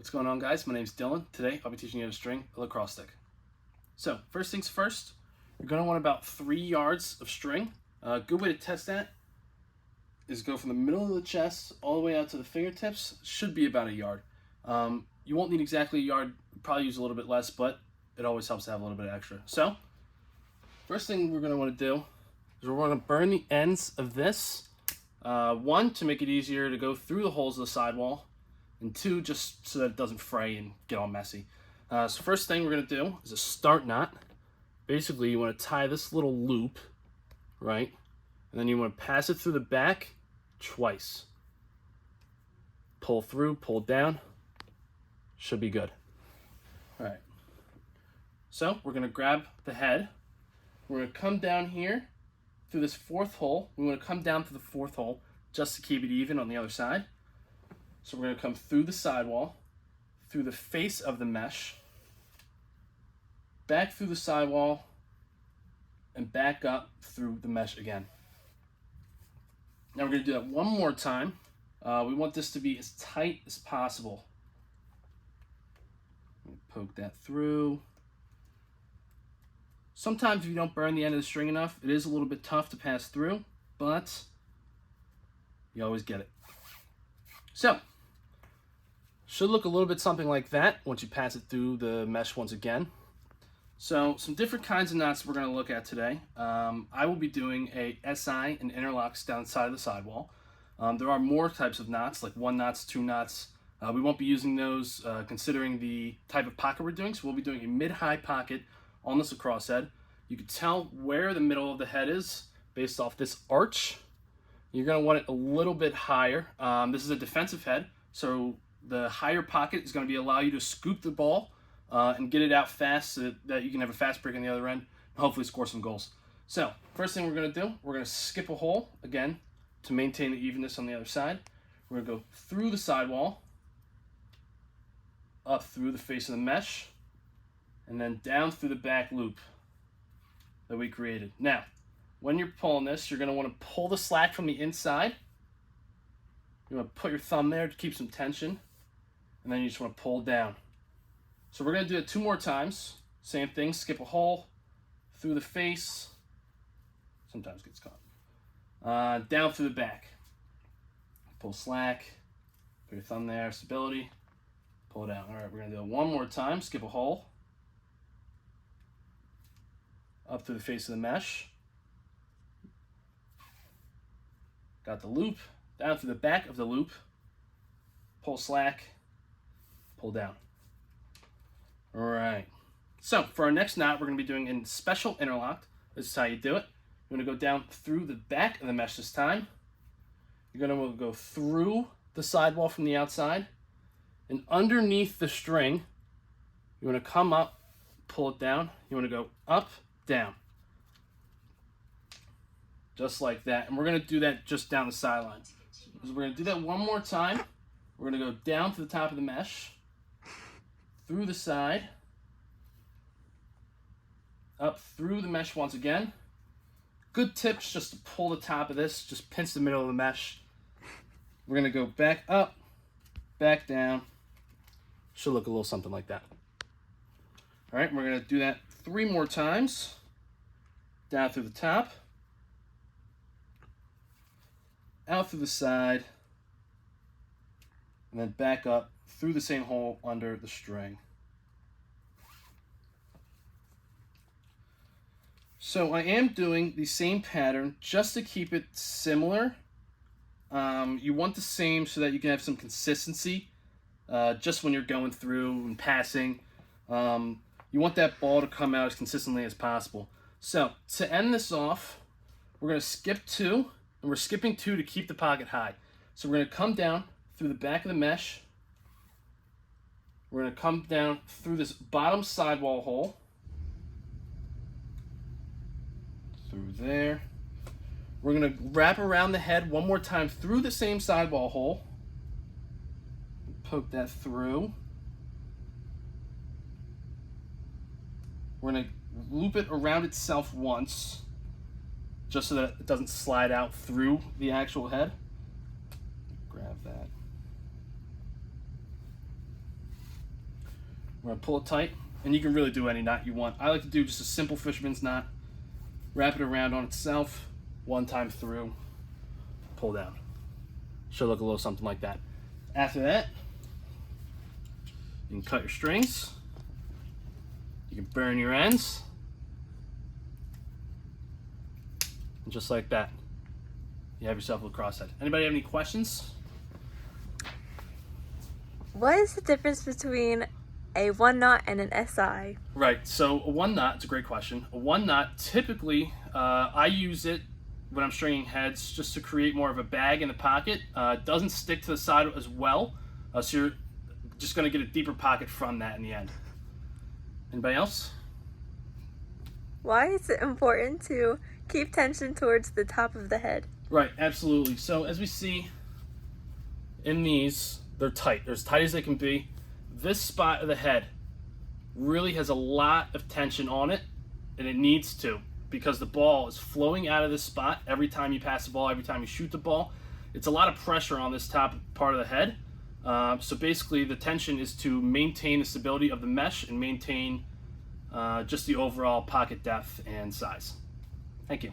What's going on, guys? My name is Dylan. Today I'll be teaching you how to string a lacrosse stick. So first things first, you're going to want about 3 yards of string. A good way to test that is go from the middle of the chest all the way out to the fingertips. Should be about a yard. You won't need exactly a yard, probably use a little bit less, but it always helps to have a little bit extra. So first thing we're going to want to do is we're going to burn the ends of this. One, to make it easier to go through the holes of the sidewall, and two, just so that it doesn't fray and get all messy. So first thing we're going to do is a start knot. Basically, you want to tie this little loop, right? And then you want to pass it through the back twice. Pull through, pull down. Should be good. All right. So we're going to grab the head. We're going to come down here through this fourth hole. We want to come down to the fourth hole just to keep it even on the other side. So we're going to come through the sidewall, through the face of the mesh, back through the sidewall, and back up through the mesh again. Now we're going to do that one more time. We want this to be as tight as possible. Poke that through. Sometimes if you don't burn the end of the string enough, it is a little bit tough to pass through, but you always get it. So, should look a little bit something like that once you pass it through the mesh once again. So, some different kinds of knots we're going to look at today. I will be doing a SI and interlocks down the side of the sidewall. There are more types of knots, like 1 knots, 2 knots. We won't be using those considering the type of pocket we're doing, so we'll be doing a mid-high pocket on this lacrosse head. You can tell where the middle of the head is based off this arch. You're going to want it a little bit higher. This is a defensive head, so the higher pocket is going to allow you to scoop the ball and get it out fast so that you can have a fast break on the other end and hopefully score some goals. So first thing we're going to do, we're going to skip a hole again to maintain the evenness on the other side. We're going to go through the sidewall, up through the face of the mesh, and then down through the back loop that we created. Now, when you're pulling this, you're going to want to pull the slack from the inside. You want to put your thumb there to keep some tension, and then you just want to pull down. So we're going to do it 2 more times. Same thing, skip a hole, through the face, sometimes gets caught, down through the back. Pull slack, put your thumb there, stability, pull it out. All right, we're going to do it 1 more time, skip a hole, up through the face of the mesh, got the loop, down through the back of the loop, pull slack, pull down. All right, so for our next knot, we're going to be doing a special interlock. This is how you do it. You're going to go down through the back of the mesh this time. You're going to go through the sidewall from the outside, and underneath the string, you want to come up, pull it down. You want to go up, down. Just like that. And we're going to do that just down the sideline. So we're going to do that 1 more time. We're going to go down to the top of the mesh, through the side, up through the mesh once again. Good tips just to pull the top of this, just pinch the middle of the mesh. We're going to go back up, back down. Should look a little something like that. All right, we're going to do that 3 more times. Down through the top, out through the side, and then back up through the same hole under the string. So I am doing the same pattern just to keep it similar. You want the same so that you can have some consistency just when you're going through and passing. You want that ball to come out as consistently as possible. So to end this off, we're going to skip 2, and we're skipping 2 to keep the pocket high. So we're going to come down through the back of the mesh. We're going to come down through this bottom sidewall hole. Through there. We're going to wrap around the head 1 more time through the same sidewall hole. Poke that through. We're going to loop it around itself once, just so that it doesn't slide out through the actual head. Grab that. We're gonna pull it tight, and you can really do any knot you want. I like to do just a simple fisherman's knot. Wrap it around on itself, one time through, pull down. Should look a little something like that. After that, you can cut your strings. You can burn your ends. And just like that, you have yourself a lacrosse head. Anybody have any questions? What is the difference between a one knot and an SI? Right, so a one knot, it's a great question. A one knot, typically, I use it when I'm stringing heads just to create more of a bag in the pocket. It doesn't stick to the side as well, so you're just gonna get a deeper pocket from that in the end. Anybody else? Why is it important to keep tension towards the top of the head? Right, absolutely. So as we see in these, they're tight. They're as tight as they can be. This spot of the head really has a lot of tension on it, and it needs to, because the ball is flowing out of this spot every time you pass the ball, every time you shoot the ball. It's a lot of pressure on this top part of the head. So basically the tension is to maintain the stability of the mesh and maintain just the overall pocket depth and size. Thank you.